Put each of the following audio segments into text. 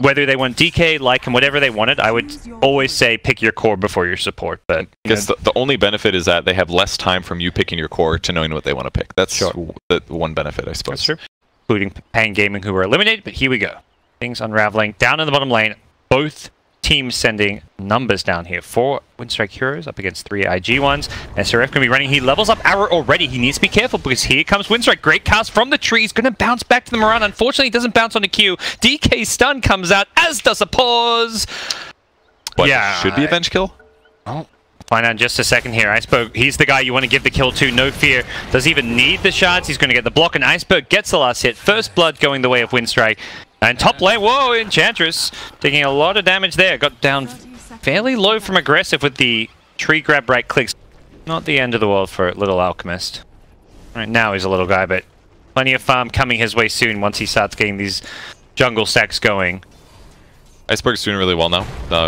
whether they want DK, like, and whatever they wanted, I would always say pick your core before your support. But I guess the only benefit is that they have less time from you picking your core to knowing what they want to pick. That's the one benefit, I suppose. That's true. Including Pain Gaming, who were eliminated, but here we go. Things unraveling. Down in the bottom lane, both teams sending numbers down here. 4 Winstrike heroes up against 3 IG ones. SRF can be running. He levels up Arrow already. He needs to be careful because here comes Winstrike. Great cast from the trees. Going to bounce back to the Moran. Unfortunately, it doesn't bounce on the Q. DK stun comes out, as does a pause. What, should be a bench kill? Oh, find out in just a second here. Iceberg, he's the guy you want to give the kill to. No fear. Doesn't even need the shards. He's going to get the block, and Iceberg gets the last hit. First blood going the way of Winstrike. And top lane, whoa, Enchantress taking a lot of damage there. Got down fairly low from aggressive with the tree grab right clicks. Not the end of the world for little Alchemist. Right now he's a little guy, but plenty of farm coming his way soon once he starts getting these jungle stacks going. Iceberg's doing really well now,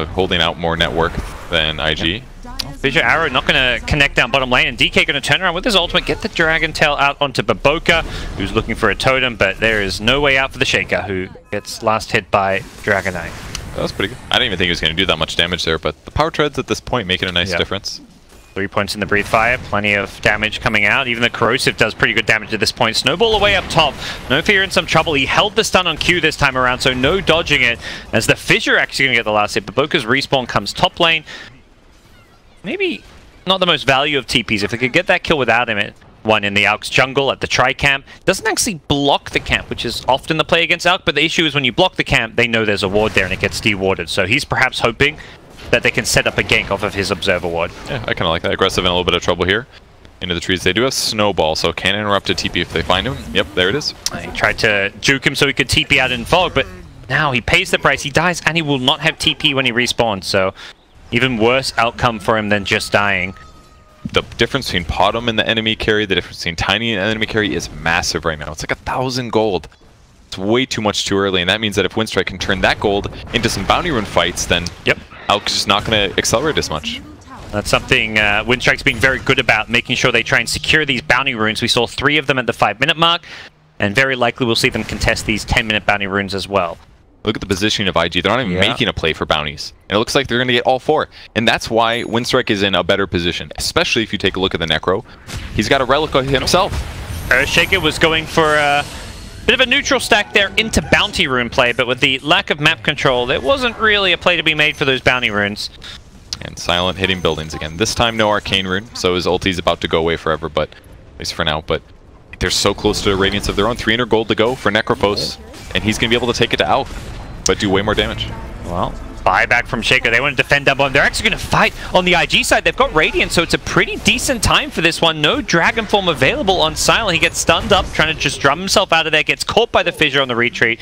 holding out more network than IG. Yep. Fissure Arrow not going to connect down bottom lane, and DK going to turn around with his ultimate, get the Dragon Tail out onto Baboka, who's looking for a totem, but there is no way out for the Shaker, who gets last hit by Dragonite. That was pretty good. I didn't even think he was going to do that much damage there, but the power treads at this point making a nice difference. 3 points in the Breathe Fire, plenty of damage coming out. Even the Corrosive does pretty good damage at this point. Snowball away up top. No Fear in some trouble. He held the stun on Q this time around, so no dodging it, as the Fissure actually going to get the last hit. Baboka's respawn comes top lane. Maybe not the most value of TPs. If they could get that kill without him, one in the Alk's jungle at the tri-camp. Doesn't actually block the camp, which is often the play against Alk, but the issue is when you block the camp, they know there's a ward there and it gets de-warded. So he's perhaps hoping that they can set up a gank off of his Observer ward. Yeah, I kind of like that. Aggressive in a little bit of trouble here. Into the trees. They do have Snowball, so can interrupt a TP if they find him. Yep, there it is. He tried to juke him so he could TP out in fog, but now he pays the price. He dies, and he will not have TP when he respawns, so even worse outcome for him than just dying. The difference between Potom and the enemy carry, the difference between Tiny and the enemy carry is massive right now. It's like 1,000 gold. It's way too much too early, and that means that if Winstrike can turn that gold into some bounty rune fights, then Alk's just not going to accelerate as much. That's something Winstrike's being very good about, making sure they try and secure these bounty runes. We saw 3 of them at the 5-minute mark, and very likely we'll see them contest these 10-minute bounty runes as well. Look at the positioning of IG. They're not even making a play for bounties. And it looks like they're going to get all 4. And that's why Winstrike is in a better position, especially if you take a look at the Necro. He's got a relic himself. Shaker was going for a bit of a neutral stack there into bounty rune play, but with the lack of map control, there wasn't really a play to be made for those bounty runes. And Silent hitting buildings again. This time no Arcane Rune, so his ulti's about to go away forever, but at least for now. But they're so close to the Radiance of their own. 300 gold to go for Necrophos, and he's going to be able to take it to Alk, but do way more damage. Well, buyback from Shaker. They want to defend up on. They're actually going to fight on the IG side. They've got Radiance, so it's a pretty decent time for this one. No Dragon Form available on Silent. He gets stunned up, trying to just drum himself out of there. Gets caught by the Fissure on the retreat.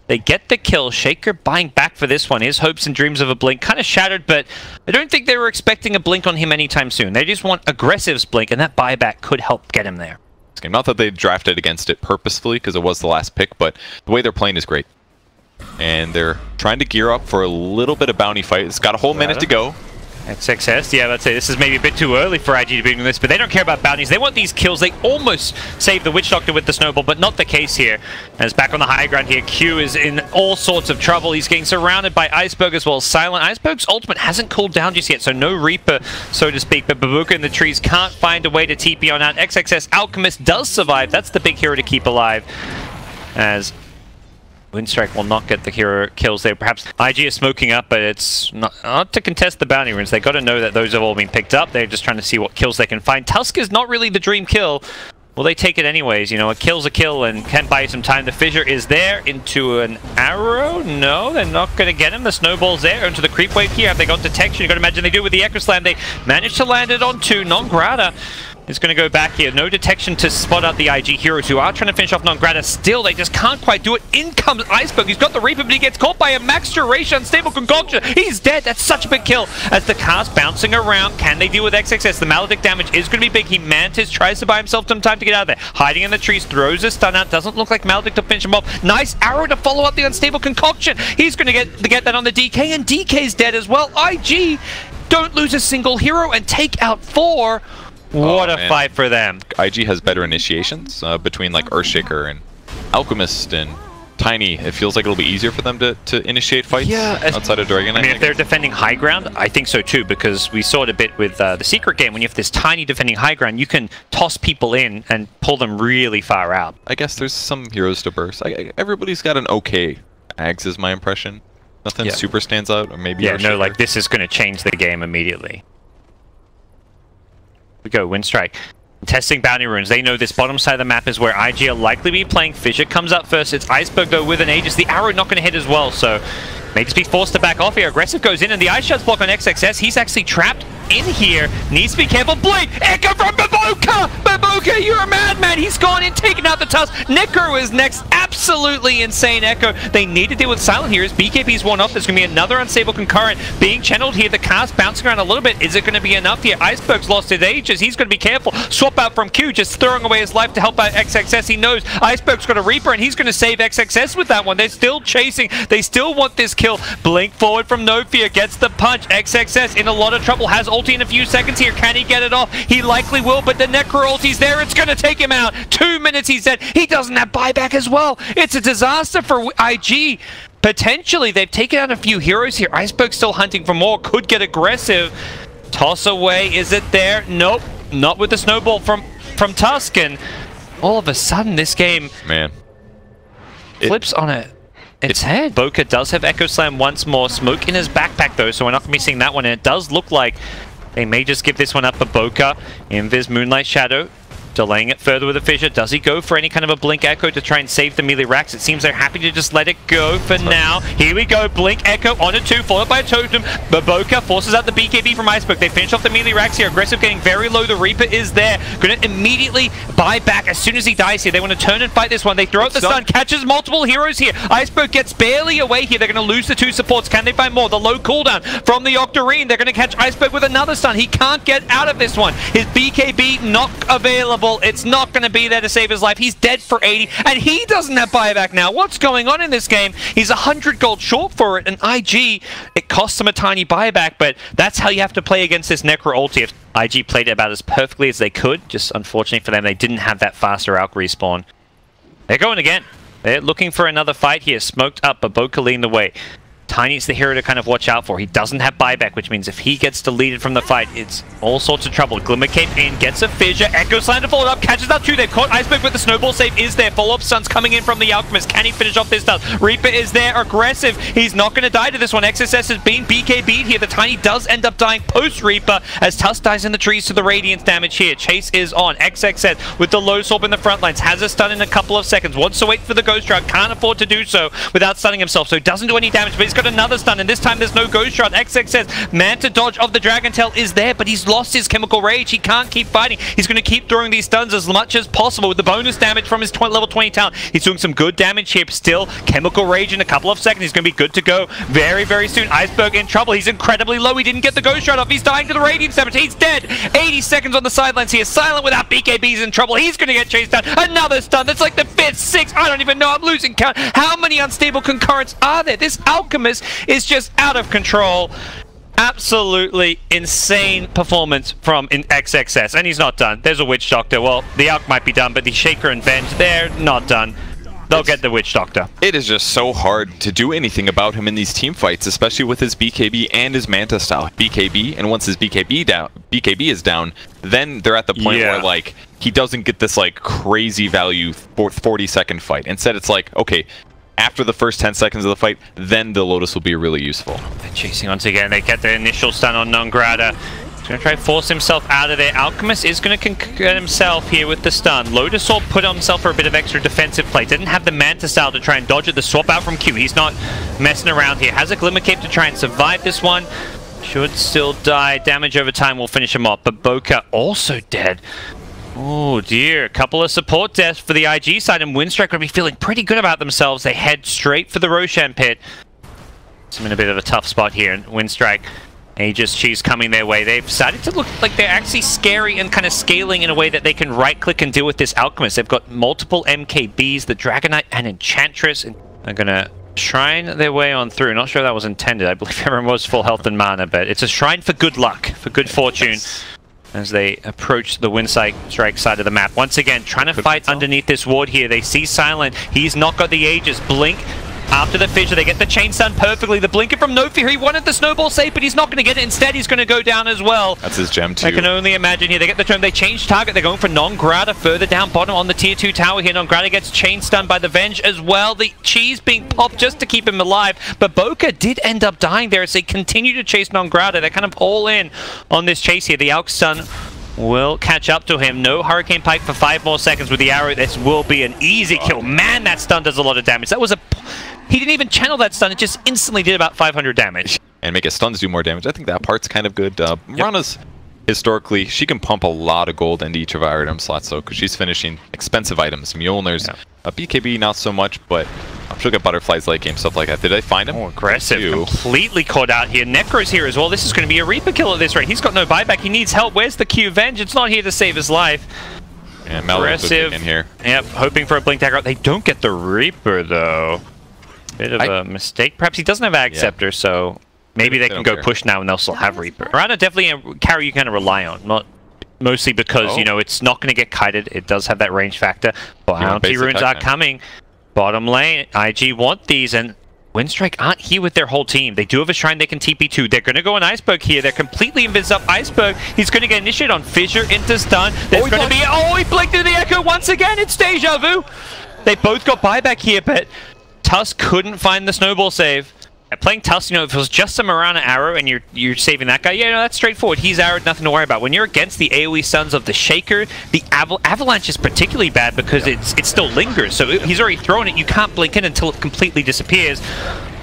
They get the kill. Shaker buying back for this one. His hopes and dreams of a blink kind of shattered, but I don't think they were expecting a blink on him anytime soon. They just want Aggressive's blink, and that buyback could help get him there. Not that they drafted against it purposefully, because it was the last pick, but the way they're playing is great. And they're trying to gear up for a little bit of bounty fight. It's got a whole minute to go. XXS, yeah, let's say this is maybe a bit too early for IG to be doing this, but they don't care about bounties. They want these kills. They almost saved the Witch Doctor with the Snowball, but not the case here. As back on the high ground here, Q is in all sorts of trouble. He's getting surrounded by Iceberg as well as Silent. Iceberg's ultimate hasn't cooled down just yet, so no Reaper, so to speak, but Babuka in the trees can't find a way to TP on out. XXS Alchemist does survive. That's the big hero to keep alive, as Winstrike will not get the hero kills there. Perhaps IG is smoking up, but it's not to contest the bounty runes. They got to know that those have all been picked up. They're just trying to see what kills they can find. Tusk is not really the dream kill. Well, they take it anyways. You know, a kill's a kill and can buy you some time. The Fissure is there into an arrow. No, they're not going to get him. The Snowball's there into the creep wave here. Have they got detection? You got to imagine they do with the Echo Slam. They managed to land it on 2. Non-Grata is going to go back here. No detection to spot out the IG heroes who are trying to finish off Non-Grata. Still, they just can't quite do it. In comes Iceberg. He's got the Reaper, but he gets caught by a max duration unstable concoction. He's dead. That's such a big kill. As the cast bouncing around, can they deal with XXS? The Maledict damage is going to be big. He Mantis tries to buy himself some time to get out of there. Hiding in the trees, throws a stun out. Doesn't look like Maledict to finish him off. Nice arrow to follow up the unstable concoction. He's going to get that on the DK, and DK's dead as well. IG don't lose a single hero and take out 4. What a fight for them. IG has better initiations between like Earthshaker and Alchemist and Tiny, it feels like it'll be easier for them to initiate fights outside of Dragon. I mean, if they're defending high ground, I think so too, because we saw it a bit with the Secret game. When you have this tiny defending high ground, you can toss people in and pull them really far out. I guess there's some heroes to burst. Everybody's got an okay Ags is my impression. Nothing super stands out, or maybe no, like this is going to change the game immediately. We go, Winstrike. Testing bounty runes. They know this bottom side of the map is where IG will likely be playing. Fissure comes up first. It's Iceberg though with an Aegis. The arrow not going to hit as well, so may just be forced to back off here. Aggressive goes in, and the ice shot's block on XXS. He's actually trapped in here. Needs to be careful. Blink! Echo from Baboka! Baboka, you're a madman! He's gone in, taking out the tusk. Necro is next. Absolutely insane Echo. They need to deal with Silent here. As BKB's worn off, there's going to be another unstable concurrent being channeled here. The cast bouncing around a little bit. Is it going to be enough here? Iceberg's lost his Aegis. He's going to be careful. Swap out from Q, just throwing away his life to help out XXS. He knows Iceberg's got a Reaper, and he's going to save XXS with that one. They're still chasing. They still want this kill. Blink forward from No Fear. Gets the punch. XXS in a lot of trouble. Has ulti in a few seconds here. Can he get it off? He likely will, but the Necro ulti's there. It's going to take him out. 2 minutes, he's dead. He doesn't have buyback as well. It's a disaster for IG. Potentially, they've taken out a few heroes here. Iceberg still hunting for more. Could get aggressive. Toss away. Is it there? Nope. Not with the snowball from Tusk. And all of a sudden, this game flips on its head. Boka does have Echo Slam once more. Smoke in his backpack, though, so we're not going to be seeing that one. And it does look like they may just give this one up for Boka. Invis, Moonlight Shadow, delaying it further with a Fissure. Does he go for any kind of a Blink Echo to try and save the melee racks? It seems they're happy to just let it go for now. Here we go. Blink Echo on a 2, followed by a Totem. Baboka forces out the BKB from Iceberg. They finish off the melee racks here. Aggressive getting very low. The Reaper is there. Going to immediately buy back as soon as he dies here. They want to turn and fight this one. They throw out the stun. Catches multiple heroes here. Iceberg gets barely away here. They're going to lose the 2 supports. Can they find more? The low cooldown from the Octarine. They're going to catch Iceberg with another stun. He can't get out of this one. His BKB not available. It's not going to be there to save his life. He's dead for 80, and he doesn't have buyback now. What's going on in this game? He's 100 gold short for it, and IG, it costs him a tiny buyback, but that's how you have to play against this Necro ulti. If IG played it about as perfectly as they could, just unfortunately for them, they didn't have that faster Alk respawn. They're going again. They're looking for another fight here. Smoked up, but Boka leading the way. Tiny's the hero to kind of watch out for. He doesn't have buyback, which means if he gets deleted from the fight, it's all sorts of trouble. Glimmer Cape in, gets a Fissure. Echo Slam to follow it up, catches out 2. They've caught Iceberg with the snowball save. Is there? Follow-up stuns coming in from the Alchemist. Can he finish off this stuff? Reaper is there, aggressive. He's not going to die to this one. XSS is being BKB'd here. The Tiny does end up dying post-Reaper as Tusk dies in the trees to the Radiance damage here. Chase is on. XXS with the low sword in the front lines. Has a stun in a couple of seconds. Wants to wait for the Ghost Shroud. Can't afford to do so without stunning himself, so doesn't do any damage, but he's got another stun, and this time there's no Ghost Shroud. XXS, man to dodge of the Dragon Tail is there, but he's lost his Chemical Rage. He can't keep fighting. He's going to keep throwing these stuns as much as possible with the bonus damage from his level 20 talent. He's doing some good damage here. Still, Chemical Rage in a couple of seconds. He's going to be good to go very, very soon. Iceberg in trouble. He's incredibly low. He didn't get the Ghost Shroud off. He's dying to the Radiance damage. He's dead. 80 seconds on the sidelines here. Silent without BKB's in trouble. He's going to get chased down. Another stun. That's like the 5th, 6th. I don't even know. I'm losing count. How many unstable concurrents are there? This Alchemist is just out of control. Absolutely insane performance from XXS, and he's not done. There's a Witch Doctor. Well, the Alk might be done, but the Shaker and Venge, they're not done. They'll get the Witch Doctor. It is just so hard to do anything about him in these team fights, especially with his BKB and his Manta style. BKB, and once his BKB is down, then they're at the point where like he doesn't get this like crazy value for 40-second fight. Instead, it's like, okay, after the first 10 seconds of the fight, then the Lotus will be really useful. They're chasing once again. They get the initial stun on Nongrata. He's going to try to force himself out of there. Alchemist is going to get himself here with the stun. Lotus Orb put on himself for a bit of extra defensive play. Didn't have the Manta style to try and dodge it. The swap out from Q. He's not messing around here. Has a Glimmer Cape to try and survive this one. Should still die. Damage over time will finish him off. But Boka also dead. Oh dear, a couple of support deaths for the IG side, and Winstrike will be feeling pretty good about themselves. They head straight for the Roshan pit. I'm in a bit of a tough spot here, and Winstrike, Aegis Cheese coming their way. They've decided to look like they're actually scary and kind of scaling in a way that they can right-click and deal with this Alchemist. They've got multiple MKBs, the Dragonite and Enchantress, and they're going to shrine their way on through. Not sure that was intended. I believe everyone was full health and mana, but it's a shrine for good luck, for good fortune. as they approach the Winstrike side of the map. Once again, trying to fight underneath this ward here. They see Silent. He's not got the Aegis. Blink after the fissure. They get the chain stun perfectly. The blinker from NoFear. He wanted the snowball save, but he's not going to get it. Instead, he's going to go down as well. That's his gem too. I can only imagine here. They get the turn. They change target. They're going for Non-Grata further down bottom on the tier 2 tower here. Non-Grata gets chain stunned by the Venge as well. The cheese being popped just to keep him alive. But Boca did end up dying there as they continue to chase Non-Grata. They're kind of all in on this chase here. The Alk stun will catch up to him. No Hurricane Pike for 5 more seconds with the arrow. This will be an easy kill. Man, that stun does a lot of damage. That was a... He didn't even channel that stun. It just instantly did about 500 damage. And make his stuns do more damage. I think that part's kind of good. Mirana's, historically, she can pump a lot of gold into each of our item slots, though, because she's finishing expensive items. Mjolnir's, BKB not so much, but she'll get butterflies late game, stuff like that. Did they find him? Oh, aggressive. Completely caught out here. Necro's here as well. This is going to be a Reaper kill at this rate. He's got no buyback. He needs help. Where's the Q Venge? It's not here to save his life. And aggressive in here. Yep, hoping for a blink dagger. They don't get the Reaper, though. Bit of a mistake. Perhaps he doesn't have Ag Scepter, so maybe they can go push now and they'll still have Reaper. Mirana definitely a carry you kind of rely on, not mostly because, you know, it's not going to get kited. It does have that range factor. Bounty runes are coming. Bottom lane, IG want these, and Winstrike aren't here with their whole team. They do have a shrine they can TP to. They're going to go on Iceberg here. They're completely invis up Iceberg. He's going to get initiated on Fissure into stun. There's going to be... Oh, he blinked into the Echo once again. It's deja vu. They both got buyback here, but Tusk couldn't find the snowball save. Playing Tusk, you know, if it was just a Mirana arrow and you're saving that guy, yeah, no, that's straightforward. He's arrowed, nothing to worry about. When you're against the AoE stuns of the Shaker, the Avalanche is particularly bad because it still lingers. So he's already thrown it. You can't blink in until it completely disappears.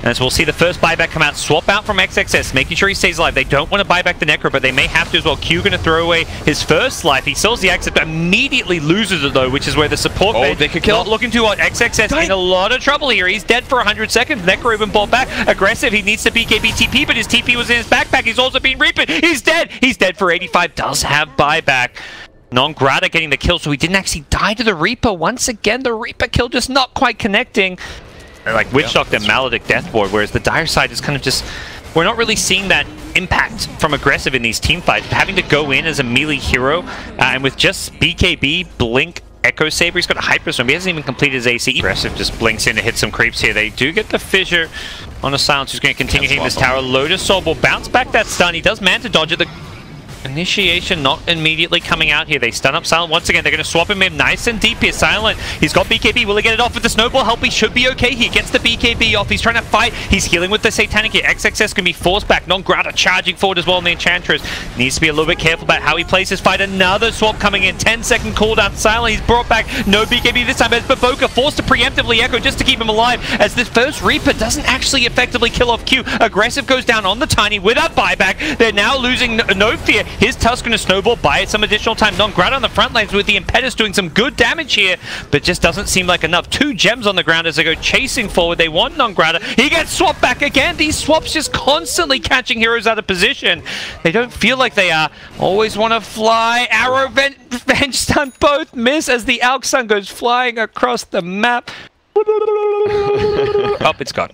And so we'll see the first buyback come out, swap out from XXS, making sure he stays alive. They don't want to buy back the Necro, but they may have to as well. Q going to throw away his first life. He sells the exit, but immediately loses it though, which is where the support they could kill. Not looking too hot. XXS in a lot of trouble here. He's dead for 100 seconds. Necro even bought back. Aggressive. He needs to BKB TP, but his TP was in his backpack. He's also being reaped. He's dead. He's dead for 85. Does have buyback. Non-Grata getting the kill, so he didn't actually die to the Reaper. Once again, the Reaper kill just not quite connecting. Like Witch Doctor and Maledict Deathboard, whereas the Dire side is kind of just... We're not really seeing that impact from aggressive in these team fights. Having to go in as a melee hero, and with just BKB, Blink, Echo Saber, he's got a Hyperstorm. He hasn't even completed his AC. Aggressive just blinks in to hit some creeps here. They do get the Fissure on a Silence, who's going to continue hitting this tower. Lotus Soul will bounce back that stun. He does Manta Dodge it. The initiation not immediately coming out here. They stun up Silent once again. They're going to swap him in nice and deep here. Silent, he's got BKB. Will he get it off with the snowball help? He should be okay. He gets the BKB off. He's trying to fight. He's healing with the Satanic here. XXS can be forced back. Non-Grata charging forward as well in the Enchantress. Needs to be a little bit careful about how he plays his fight. Another swap coming in. 10-second cooldown. Silent, he's brought back. No BKB this time. But Boca forced to preemptively echo just to keep him alive, as this first Reaper doesn't actually effectively kill off Q. Aggressive goes down on the Tiny without buyback. They're now losing no fear. His Tusk going to snowball, buy it some additional time. Non-Grata on the front lines with the Impetus doing some good damage here, but just doesn't seem like enough. 2 gems on the ground as they go chasing forward. They want Non-Grata. He gets swapped back again. These swaps just constantly catching heroes out of position. They don't feel like they are. Always want to fly. Arrow, Venge stun, both miss as the Alk Sun goes flying across the map. Oh, it's gone.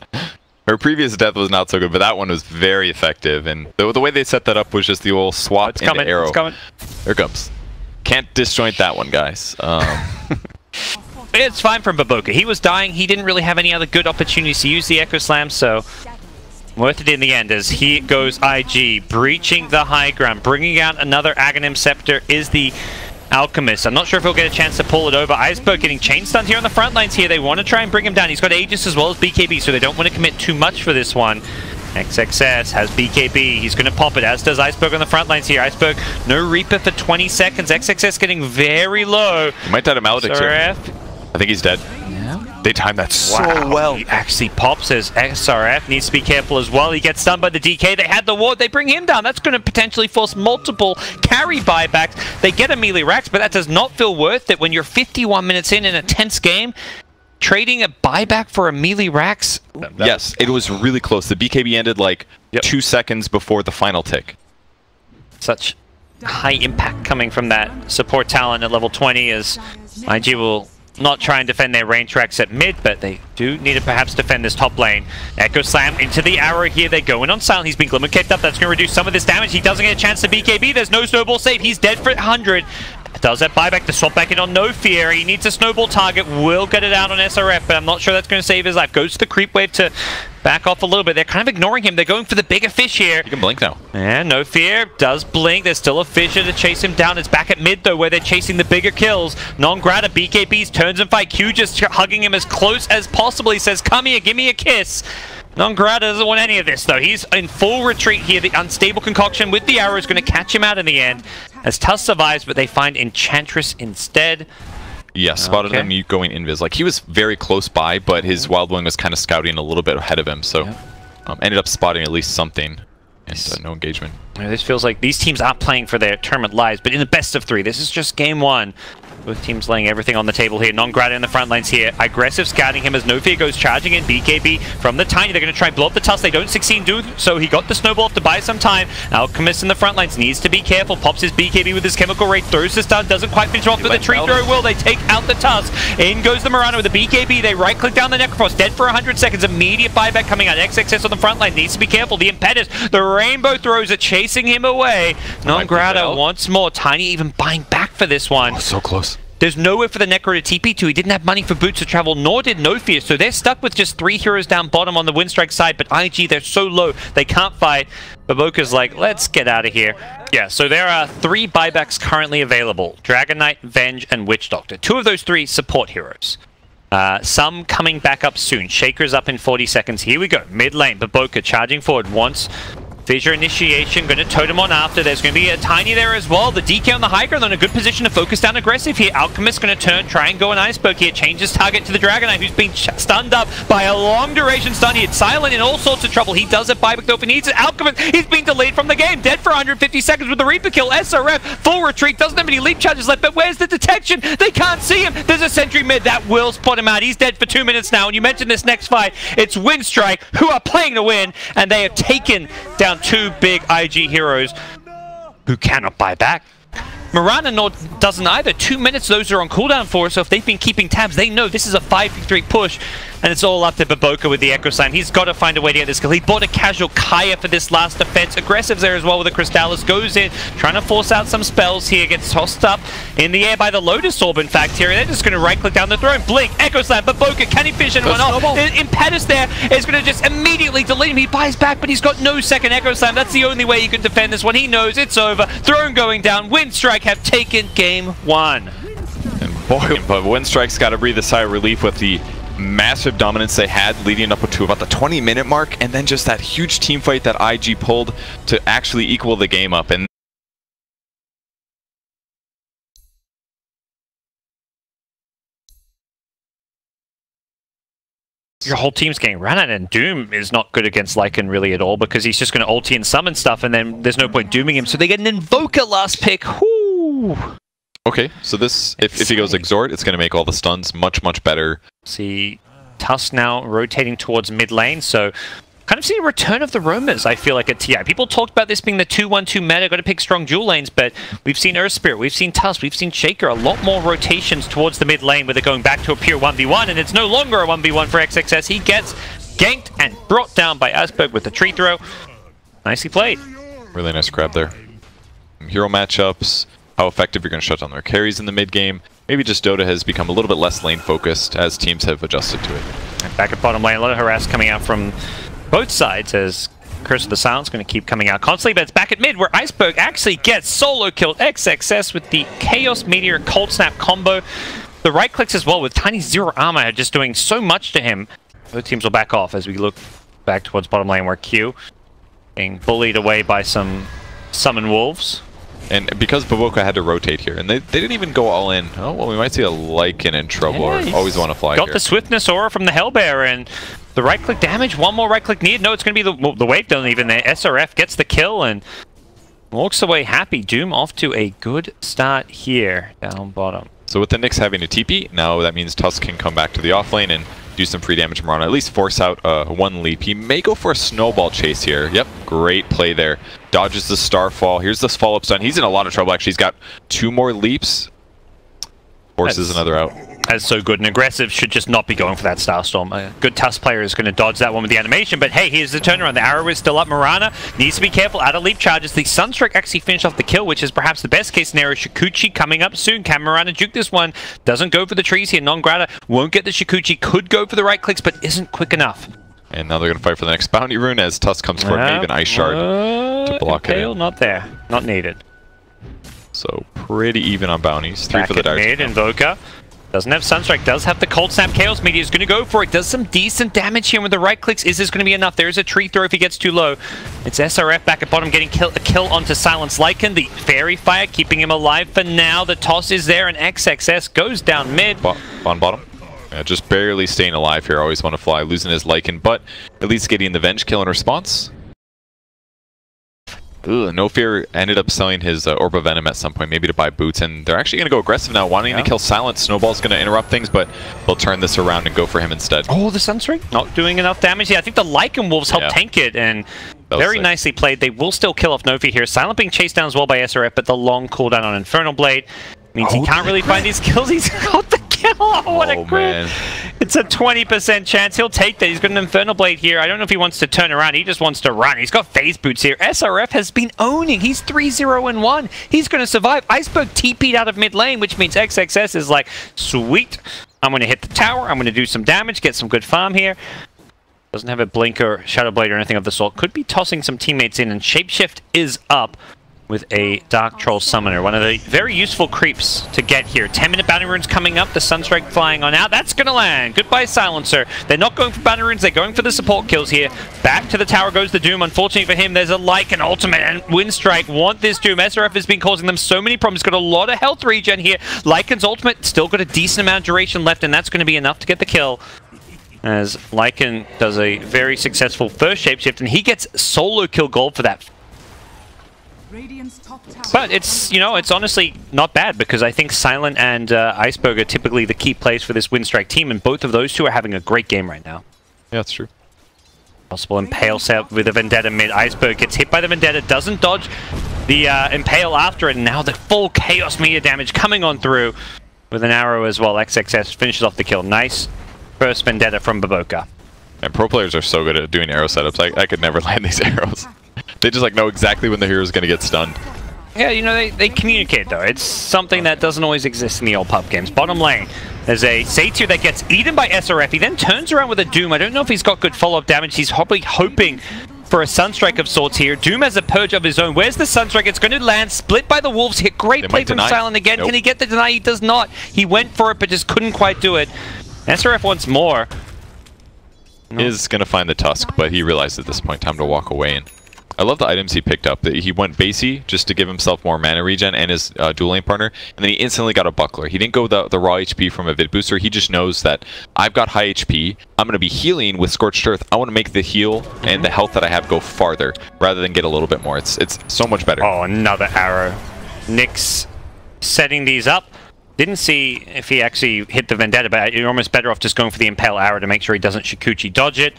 Her previous death was not so good, but that one was very effective. And the way they set that up was just the old swap into arrow. It's coming. There it comes. Can't disjoint that one, guys. It's fine from Baboka. He was dying. He didn't really have any other good opportunities to use the Echo Slam, so worth it in the end as he goes IG, breaching the high ground, bringing out another Aghanim Scepter is the Alchemist. I'm not sure if he'll get a chance to pull it over. Iceberg getting chain stunned here on the front lines here. They want to try and bring him down. He's got Aegis as well as BKB, so they don't want to commit too much for this one. XXS has BKB. He's going to pop it, as does Iceberg on the front lines here. Iceberg, no Reaper for 20 seconds. XXS getting very low. He might die to Maledict here. I think he's dead. Yeah. They timed that so well. He actually pops as SRF. Needs to be careful as well. He gets stunned by the DK. They had the ward. They bring him down. That's going to potentially force multiple carry buybacks. They get a melee Rax, but that does not feel worth it when you're 51 minutes in a tense game. Trading a buyback for a melee Rax? Yes, it was really close. The BKB ended like 2 seconds before the final tick. Such high impact coming from that support talent at level 20 as IG will not try and defend their range tracks at mid, but they do need to perhaps defend this top lane. Echo Slam into the arrow here. They go in on silent. He's been Glimmer kept up. That's going to reduce some of this damage. He doesn't get a chance to BKB. There's no snowball save. He's dead for 100. Does that buyback to swap back in on No Fear. He needs a snowball target. Will get it out on SRF, but I'm not sure that's going to save his life. Goes to the creep wave to back off a little bit. They're kind of ignoring him. They're going for the bigger fish here. You can blink now. And No Fear does blink. There's still a fisher to chase him down. It's back at mid, though, where they're chasing the bigger kills. Non-grata BKBs turns and fight. Q just hugging him as close as possible. He says, come here, give me a kiss. Non-grata doesn't want any of this, though. He's in full retreat here. The unstable concoction with the arrow is going to catch him out in the end. As Tuss survives, but they find Enchantress instead. Yeah, spotted him going invis. Like, he was very close by, but his Wild Wing was kind of scouting a little bit ahead of him, so ended up spotting at least something. And no engagement. This feels like these teams aren't playing for their tournament lives, but in the best of 3, this is just game 1. Both teams laying everything on the table here. Non-grata in the front lines here. Aggressive scouting him as No Fear goes charging in. BKB from the Tiny. They're going to try and blow up the Tuss. They don't succeed in doing so. He got the snowball off to buy some time. Alchemist in the front lines needs to be careful. Pops his BKB with his chemical ray. Throws the stun. Doesn't quite finish off with the tree throw. Will they take out the Tuss? In goes the Mirana with the BKB. They right-click down the Necrophos. Dead for 100 seconds. Immediate buyback coming out. XXS on the front line. Needs to be careful. The Impetus. The Rainbow throws are chasing him away. Non-grata once more. Tiny even buying back for this one. Oh, so close. There's nowhere for the Necro to TP to. He didn't have money for boots to travel, nor did No Fear. So they're stuck with just 3 heroes down bottom on the Winstrike side. But IG, they're so low, they can't fight. Baboka's like, let's get out of here. Yeah, so there are 3 buybacks currently available. Dragon Knight, Venge, and Witch Doctor. 2 of those 3 support heroes. Some coming back up soon. Shaker's up in 40 seconds. Here we go. Mid lane, Baboka charging forward once. Fissure initiation, going to totem on after. There's going to be a Tiny there as well. The DK on the high ground in a good position to focus down aggressive here. Alchemist going to turn, try and go an Iceberg here. Changes target to the Dragon Knight, who's been stunned up by a long duration stun. It's silent in all sorts of trouble. He does it buyback though if he needs it. Alchemist, he's been delayed from the game. Dead for 150 seconds with the Reaper kill. SRF, full retreat. Doesn't have any leap charges left, but where's the detection? They can't see him. There's a sentry mid that will spot him out. He's dead for 2 minutes now. And you mentioned this next fight. It's Winstrike, who are playing to win, and they have taken down 2 big IG heroes who cannot buy back. Mirana doesn't either. 2 minutes, those are on cooldown for us, so if they've been keeping tabs, they know this is a 5v3 push, and it's all up to Baboka with the Echo Slam. He's got to find a way to get this kill. He bought a casual Kaya for this last defense. Aggressive there as well with the Crystallis. Goes in, trying to force out some spells here. Gets tossed up in the air by the Lotus Orb, in fact, here. They're just going to right-click down the throne. Blink, Echo Slam, Baboka, can he finish anyone off? Impetus there is going to just immediately delete him. He buys back, but he's got no second Echo Slam. That's the only way he can defend this one. He knows it's over. Throne going down. Winstrike have taken game 1. And boy, but Winstrike's got to breathe a sigh of relief with the massive dominance they had leading up to about the 20-minute mark, and then just that huge team fight that IG pulled to actually equal the game up. And your whole team's getting run at, and Doom is not good against Lycan really at all because he's just going to ulti and summon stuff, and then there's no point dooming him. So they get an Invoker last pick. Whoo! Okay, so this, if he goes Exhort, it's going to make all the stuns much, much better. See Tuss now rotating towards mid lane, so kind of see a return of the Roamers, I feel like, at TI. People talked about this being the 2-1-2 meta, got to pick strong dual lanes, but we've seen Earth Spirit, we've seen Tuss, we've seen Shaker, a lot more rotations towards the mid lane where they're going back to a pure 1v1, and it's no longer a 1v1 for XXS. He gets ganked and brought down by Asperg with the tree throw. Nicely played. Really nice grab there. Hero matchups, how effective you're going to shut down their carries in the mid game. Maybe just Dota has become a little bit less lane focused as teams have adjusted to it. And back at bottom lane, a lot of harass coming out from both sides as Curse of the Silence going to keep coming out constantly, but it's back at mid where Iceberg actually gets solo killed XXS with the Chaos Meteor Cold Snap combo. The right clicks as well with Tiny zero armor just doing so much to him. Both teams will back off as we look back towards bottom lane where Q being bullied away by some summon wolves. And because Baboka had to rotate here, and they didn't even go all in. Oh, well, we might see a Lycan in trouble, or always want to fly got here. The Swiftness aura from the Hellbear, and the right-click damage, one more right-click needed. No, it's going to be the wave doesn't even there. SRF gets the kill and walks away happy. Doom off to a good start here, down bottom. So with the Nyx having a TP, now that means Tusk can come back to the offlane and do some free damage from Marana, at least force out one leap. He may go for a snowball chase here. Yep, great play there. Dodges the Starfall. Here's this follow-up stun. He's in a lot of trouble, actually. He's got 2 more leaps. Forces another out. That's so good. And aggressive should just not be going for that Starstorm. A good Tusk player is going to dodge that one with the animation. But hey, here's the turnaround. The arrow is still up. Marana needs to be careful. Out of leap charges. The Sunstrike actually finished off the kill, which is perhaps the best case scenario. Shikuchi coming up soon. Can Marana juke this one? Doesn't go for the trees here. Non-Grata won't get the Shikuchi. Could go for the right clicks, but isn't quick enough. And now they're going to fight for the next bounty rune as Tusk comes forward. Maybe an Ice Shard to block it in. Not there. Not needed. So pretty even on bounties. 3 for the Dire. Mid, Invoker. Doesn't have Sunstrike, does have the Cold Snap. Chaos Meteor is going to go for it. Does some decent damage here with the right clicks. Is this going to be enough? There is a tree throw if he gets too low. It's SRF back at bottom getting a kill onto Silence Lycan. The Fairy Fire keeping him alive for now. The toss is there and XXS goes down mid. On bottom. Yeah, just barely staying alive here. Always want to fly. Losing his Lycan, but at least getting the Venge kill in response. Ugh, No Fear ended up selling his Orb of Venom at some point, maybe to buy boots, and they're actually going to go aggressive now, wanting to kill Silent. Snowball's going to interrupt things, but they'll turn this around and go for him instead. Oh, the Sunstrike not doing enough damage. Yeah, I think the Lycan Wolves helped tank it, and very nicely played. They will still kill off No Fear here. Silent being chased down as well by SRF, but the long cooldown on Infernal Blade means he can't really find these kills. He's got the kill. Oh, what a crit. It's a 20% chance. He'll take that. He's got an Infernal Blade here. I don't know if he wants to turn around. He just wants to run. He's got phase boots here. SRF has been owning. He's 3-0-1. He's going to survive. Iceberg TP'd out of mid lane, which means XXS is like, sweet. I'm going to hit the tower. I'm going to do some damage, get some good farm here. Doesn't have a blink or Shadow Blade or anything of the sort. Could be tossing some teammates in, and Shapeshift is up with a Dark Troll Summoner. One of the very useful creeps to get here. 10-minute bounty runes coming up. The Sunstrike flying on out. That's going to land. Goodbye, Silencer. They're not going for bounty runes. They're going for the support kills here. Back to the tower goes the Doom. Unfortunately for him, there's a Like and Ultimate, and Winstrike want this Doom. SRF has been causing them so many problems. Got a lot of health regen here. Lycan's Ultimate still got a decent amount of duration left, and that's going to be enough to get the kill. As Lycan does a very successful first Shapeshift, and he gets solo kill gold for that. But it's, you know, it's honestly not bad, because I think Silent and Iceberg are typically the key plays for this Winstrike team, and both of those two are having a great game right now. Yeah, that's true. Possible Impale set with a Vendetta mid. Iceberg gets hit by the Vendetta, doesn't dodge the Impale after it, and now the full Chaos Meteor damage coming on through with an arrow as well. XXS finishes off the kill. Nice first Vendetta from Baboka. And pro players are so good at doing arrow setups. I could never land these arrows. They just like know exactly when the hero is going to get stunned. Yeah, you know, they communicate though. It's something that doesn't always exist in the old pub games. Bottom lane, there's a Satyr that gets eaten by SRF. He then turns around with a Doom. I don't know if he's got good follow-up damage. He's probably hoping for a Sunstrike of sorts here. Doom has a purge of his own. Where's the Sunstrike? It's going to land. Split by the Wolves. Hit. Great play from Silent again. Can he get the deny? He does not. He went for it, but just couldn't quite do it. SRF wants more. Is going to find the Tusk, but he realized at this point time to walk away. And I love the items he picked up. He went basey just to give himself more mana regen and his dual lane partner, and then he instantly got a buckler. He didn't go the raw HP from a vid booster. He just knows that I've got high HP. I'm going to be healing with Scorched Earth. I want to make the heal and the health that I have go farther rather than get a little bit more. It's so much better. Oh, another arrow. Nyx setting these up. Didn't see if he actually hit the Vendetta, but you're almost better off just going for the Impale arrow to make sure he doesn't Shikuchi dodge it.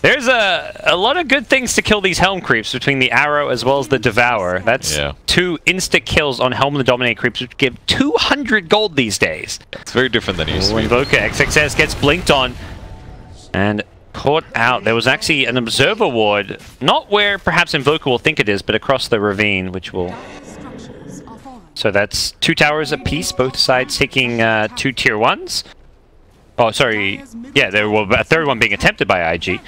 There's a lot of good things to kill these Helm creeps between the arrow as well as the Devour. That's 2 insta kills on Helm and the Dominate creeps, which give 200 gold these days. It's very different than it used to be. Invoker XXS gets blinked on and caught out. There was actually an Observer Ward, not where perhaps Invoker will think it is, but across the ravine, which will... So that's 2 towers apiece, both sides taking 2 tier 1s. Oh, sorry. Yeah, there will a third one being attempted by IG.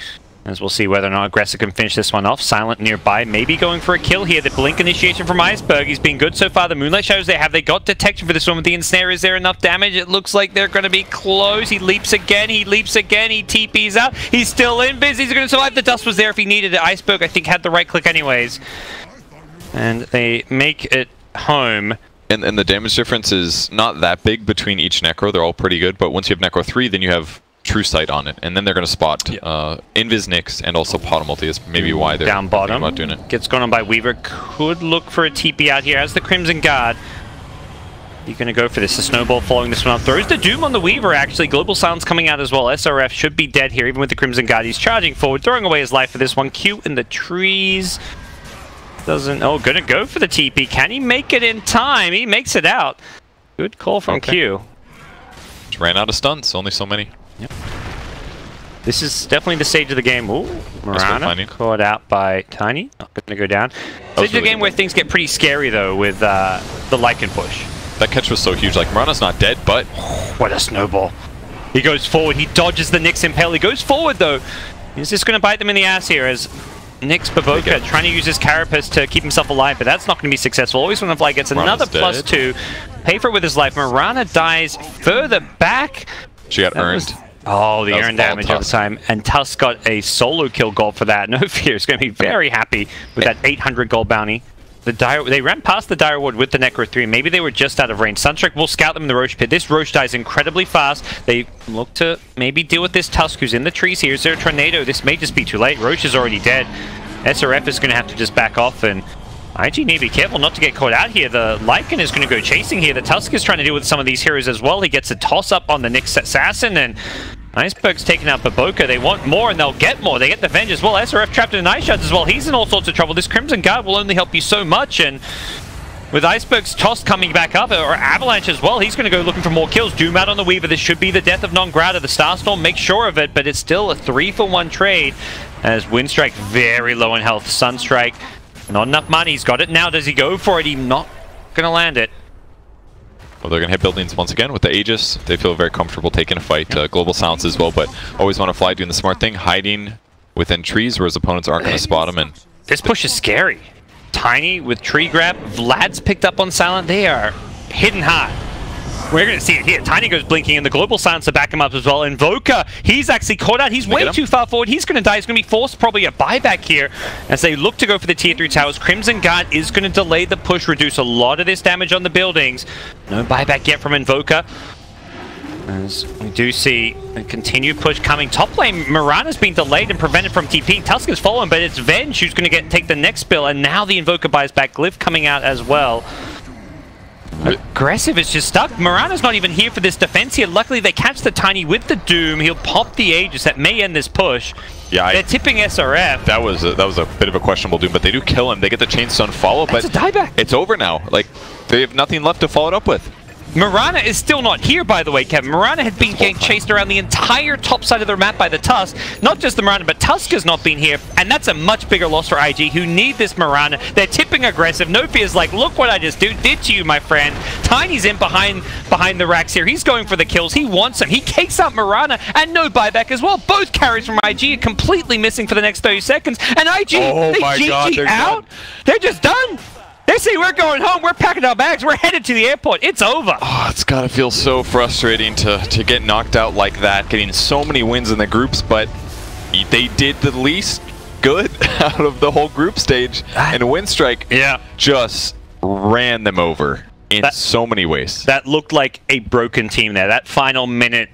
As we'll see whether or not Aggressor can finish this one off. Silent nearby, maybe going for a kill here. The blink initiation from Iceberg. He's been good so far. The Moonlight Shadows there. Have they got detection for this one with the Ensnare? Is there enough damage? It looks like they're going to be close. He leaps again. He leaps again. He TPs out. He's still in biz. He's going to survive. The dust was there if he needed it. Iceberg, I think, had the right click anyways. And they make it home. And the damage difference is not that big between each Necro. They're all pretty good, but once you have Necro 3, then you have True Sight on it, and then they're going to spot Invis Nyx and also Pot Multi is maybe why they're down bottom. About doing it. Gets gone on by Weaver. Could look for a TP out here as the Crimson Guard. You're going to go for this. The Snowball following this one up. Throws the Doom on the Weaver, actually. Global Silence coming out as well. SRF should be dead here, even with the Crimson Guard. He's charging forward, throwing away his life for this one. Q in the trees. Doesn't... Oh, gonna go for the TP. Can he make it in time? He makes it out. Good call from Q. ran out of stuns. Only so many. Yep. This is definitely the stage of the game. Ooh, Mirana caught out by Tiny. Not going to go down. Stage of the game where things get pretty scary, though, with the Lycan push. That catch was so huge. Like, Mirana's not dead, but... What a snowball. He goes forward. He dodges the Nyx Impale. He goes forward, though. He's just going to bite them in the ass here as Nyx Baboka trying to use his Carapace to keep himself alive, but that's not going to be successful. Always when the fly gets another +2. Pay for it with his life. Mirana dies further back. She got earned. Oh, the earned damage over time. And Tusk got a solo kill gold for that. No fear is going to be very happy with that 800 gold bounty. They ran past the Dire Ward with the Necro 3. Maybe they were just out of range. Sunstrike will scout them in the Roche pit. This Roche dies incredibly fast. They look to maybe deal with this Tusk who's in the trees here. Is there a tornado? This may just be too late. Roche is already dead. SRF is going to have to just back off, and IG need to be careful not to get caught out here. The Lycan is going to go chasing here. The Tusk is trying to deal with some of these heroes as well. He gets a toss up on the Nyx Assassin, and Iceberg's taking out Baboka. They want more, and they'll get more. They get the Venge as well. SRF trapped in Ice Shards as well. He's in all sorts of trouble. This Crimson Guard will only help you so much, and with Iceberg's toss coming back up, or Avalanche as well, he's going to go looking for more kills. Doom out on the Weaver. This should be the death of Non-Grata. The Starstorm makes sure of it, but it's still a 3-for-1 trade as Winstrike very low in health. Sunstrike, not enough money. He's got it now. Does he go for it? He's not going to land it. Well, they're going to hit buildings once again with the Aegis. They feel very comfortable taking a fight. Global Silence as well, but always want to fly, doing the smart thing, hiding within trees where his opponents aren't going to spot him. And this push is scary. Tiny with tree grab. Vlad's picked up on Silent. They are hidden hard. We're going to see it here. Tiny goes blinking, and the Global Silence to back him up as well. Invoker, he's actually caught out. He's way too far forward. He's going to die. He's going to be forced probably a buyback here as they look to go for the tier 3 towers. Crimson Guard is going to delay the push, reduce a lot of this damage on the buildings. No buyback yet from Invoker. As we do see a continued push coming. Top lane, Mirana's been delayed and prevented from TP. Tusk is following, but it's Venge who's going to take the next spill, and now the Invoker buys back. Glyph coming out as well. Aggressive is just stuck. Mirana's not even here for this defense here. Luckily, they catch the Tiny with the Doom. He'll pop the Aegis. That may end this push. Yeah, they're tipping SRF. That was a bit of a questionable Doom, but they do kill him. They get the Chainstone follow, but it's a dieback. It's over now. Like, they have nothing left to follow it up with. Mirana is still not here, by the way, Kevin. Mirana had been getting chased around the entire top side of the map by the Tusk. Not just the Mirana, but Tusk has not been here, and that's a much bigger loss for IG, who need this Mirana. They're tipping aggressive. Nofear's like, look what I just did to you, my friend. Tiny's in behind the racks here. He's going for the kills. He wants them. He cakes out Mirana, and no buyback as well. Both carries from IG are completely missing for the next 30 seconds. And IG, they GG out. They're just done. They say, we're going home, we're packing our bags, we're headed to the airport, it's over. Oh, it's got to feel so frustrating to get knocked out like that, getting so many wins in the groups, but they did the least good out of the whole group stage, and Winstrike just ran them over in so many ways. That looked like a broken team there. That final minute